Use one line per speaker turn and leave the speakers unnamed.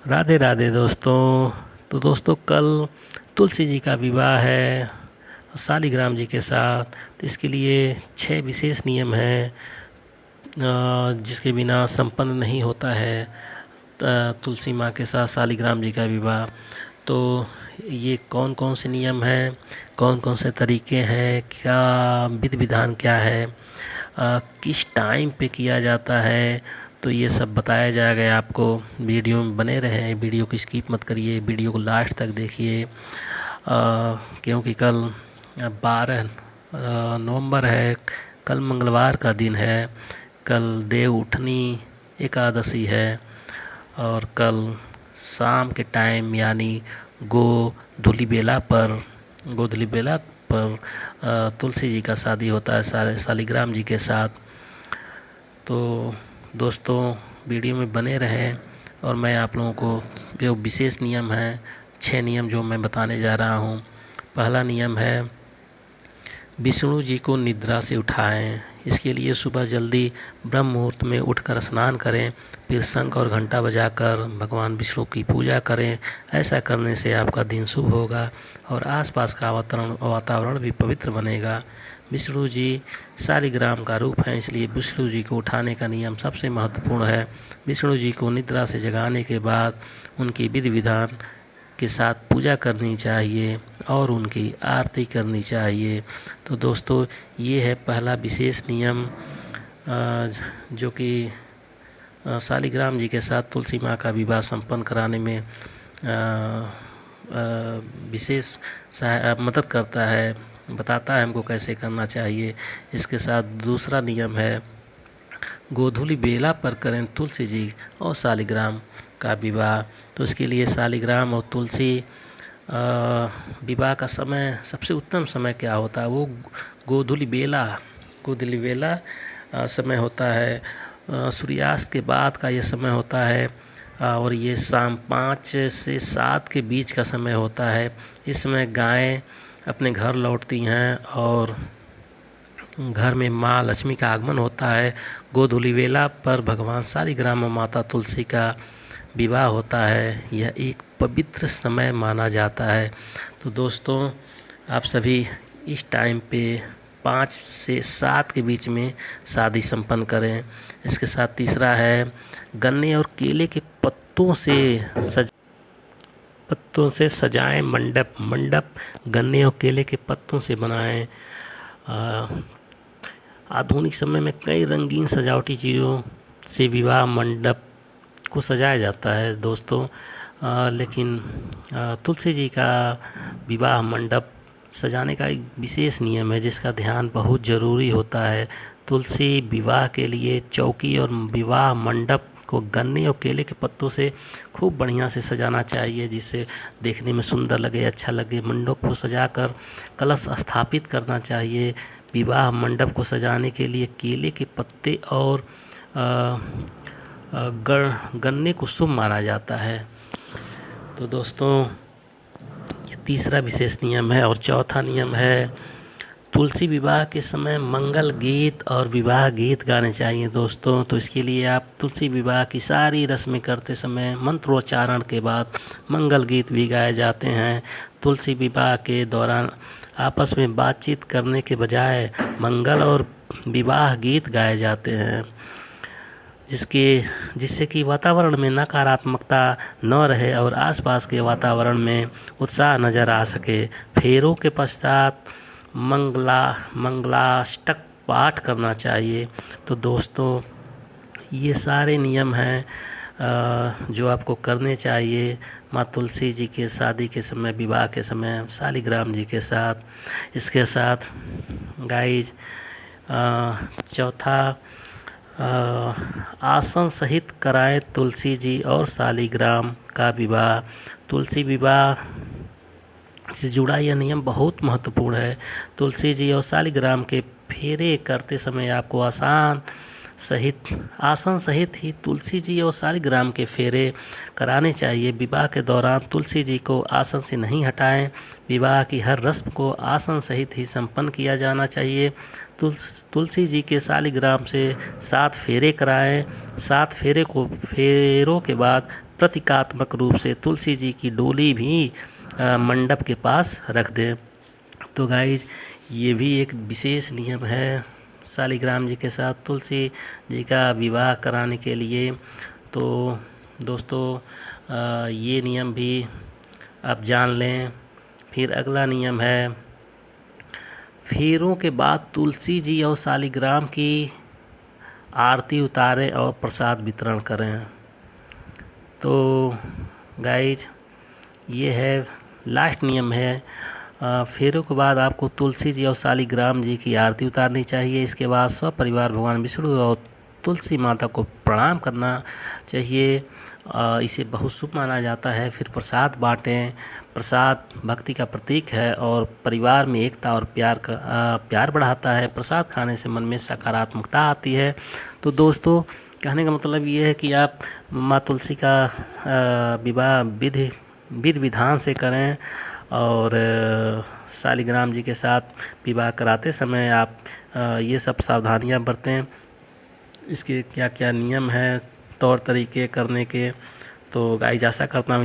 राधे राधे दोस्तों। तो दोस्तों कल तुलसी जी का विवाह है शालिग्राम जी के साथ। तो इसके लिए 6 विशेष नियम हैं जिसके बिना संपन्न नहीं होता है तुलसी माँ के साथ शालिग्राम जी का विवाह। तो ये कौन कौन से नियम हैं, कौन कौन से तरीके हैं, क्या विधि विधान क्या है, किस टाइम पे किया जाता है, तो ये सब बताया जाएगा आपको। वीडियो में बने रहें, वीडियो को स्किप मत करिए, वीडियो को लास्ट तक देखिए क्योंकि कल 12 नवंबर है। कल मंगलवार का दिन है, कल देव उठनी एकादशी है और कल शाम के टाइम यानी गोधूली बेला पर तुलसी जी का शादी होता है शालिग्राम जी के साथ। तो दोस्तों वीडियो में बने रहें और मैं आप लोगों को जो विशेष नियम हैं 6 नियम जो मैं बताने जा रहा हूँ। पहला नियम है विष्णु जी को निद्रा से उठाएं। इसके लिए सुबह जल्दी ब्रह्म मुहूर्त में उठकर स्नान करें, फिर शंख और घंटा बजाकर भगवान विष्णु की पूजा करें। ऐसा करने से आपका दिन शुभ होगा और आसपास का वातावरण भी पवित्र बनेगा। विष्णु जी शालिग्राम का रूप है, इसलिए विष्णु जी को उठाने का नियम सबसे महत्वपूर्ण है। विष्णु जी को निद्रा से जगाने के बाद उनकी विधि विधान के साथ पूजा करनी चाहिए और उनकी आरती करनी चाहिए। तो दोस्तों ये है पहला विशेष नियम जो कि शालिग्राम जी के साथ तुलसी माँ का विवाह संपन्न कराने में विशेष मदद करता है, बताता है हमको कैसे करना चाहिए। इसके साथ दूसरा नियम है गोधूली बेला पर करें तुलसी जी और शालिग्राम का विवाह। तो इसके लिए शालिग्राम और तुलसी विवाह का समय सबसे उत्तम समय क्या होता है, वो गोधूली बेला समय होता है। सूर्यास्त के बाद का ये समय होता है और ये शाम 5 से 7 के बीच का समय होता है। इस समय गायें अपने घर लौटती हैं और घर में माँ लक्ष्मी का आगमन होता है। गोधूली बेला पर भगवान शालिग्राम और माता तुलसी का विवाह होता है। यह एक पवित्र समय माना जाता है। तो दोस्तों आप सभी इस टाइम पे 5 से 7 के बीच में शादी संपन्न करें। इसके साथ तीसरा है गन्ने और केले के पत्तों से सजाएं मंडप गन्ने और केले के पत्तों से बनाएं। आधुनिक समय में कई रंगीन सजावटी चीज़ों से विवाह मंडप को सजाया जाता है दोस्तों, लेकिन तुलसी जी का विवाह मंडप सजाने का एक विशेष नियम है जिसका ध्यान बहुत ज़रूरी होता है। तुलसी विवाह के लिए चौकी और विवाह मंडप को गन्ने और केले के पत्तों से खूब बढ़िया से सजाना चाहिए, जिससे देखने में सुंदर लगे, अच्छा लगे। मंडप को सजाकर कलश स्थापित करना चाहिए। विवाह मंडप को सजाने के लिए केले के पत्ते और गन्ने को शुभ माना जाता है। तो दोस्तों ये तीसरा विशेष नियम है। और चौथा नियम है तुलसी विवाह के समय मंगल गीत और विवाह गीत गाने चाहिए दोस्तों। तो इसके लिए आप तुलसी विवाह की सारी रस्में करते समय मंत्रोच्चारण के बाद मंगल गीत भी गाए जाते हैं। तुलसी विवाह के दौरान आपस में बातचीत करने के बजाय मंगल और विवाह गीत गाए जाते हैं, जिससे कि वातावरण में नकारात्मकता न रहे और आसपास के वातावरण में उत्साह नज़र आ सके। फेरों के पश्चात मंगलाष्टक पाठ करना चाहिए। तो दोस्तों ये सारे नियम हैं जो आपको करने चाहिए माँ तुलसी जी के शादी के समय, विवाह के समय शालिग्राम जी के साथ। इसके साथ गाइज चौथा आसन सहित कराएं तुलसी जी और शालिग्राम का विवाह। तुलसी विवाह से जुड़ा यह नियम बहुत महत्वपूर्ण है। तुलसी जी और शालिग्राम के फेरे करते समय आपको आसन सहित ही तुलसी जी और शालिग्राम के फेरे कराने चाहिए। विवाह के दौरान तुलसी जी को आसन से नहीं हटाएं। विवाह की हर रस्म को आसन सहित ही संपन्न किया जाना चाहिए। तुलसी जी के शालिग्राम से 7 फेरे कराएं। 7 फेरों के बाद प्रतीकात्मक रूप से तुलसी जी की डोली भी मंडप के पास रख दें। तो गाइज ये भी एक विशेष नियम है शालिग्राम जी के साथ तुलसी जी का विवाह कराने के लिए। तो दोस्तों ये नियम भी आप जान लें। फिर अगला नियम है, फेरों के बाद तुलसी जी और शालिग्राम की आरती उतारें और प्रसाद वितरण करें। तो गाइज ये है लास्ट नियम है। फेरों के बाद आपको तुलसी जी और शालिग्राम जी की आरती उतारनी चाहिए। इसके बाद सब परिवार भगवान विष्णु और तुलसी माता को प्रणाम करना चाहिए। इसे बहुत शुभ माना जाता है। फिर प्रसाद बांटें। प्रसाद भक्ति का प्रतीक है और परिवार में एकता और प्यार बढ़ाता है। प्रसाद खाने से मन में सकारात्मकता आती है। तो दोस्तों कहने का मतलब ये है कि आप माँ तुलसी का विवाह विधि विधान से करें और शालिग्राम जी के साथ विवाह कराते समय आप ये सब सावधानियां बरतें। इसके क्या क्या नियम हैं, तौर तरीके करने के। तो गाइस आशा करता हूँ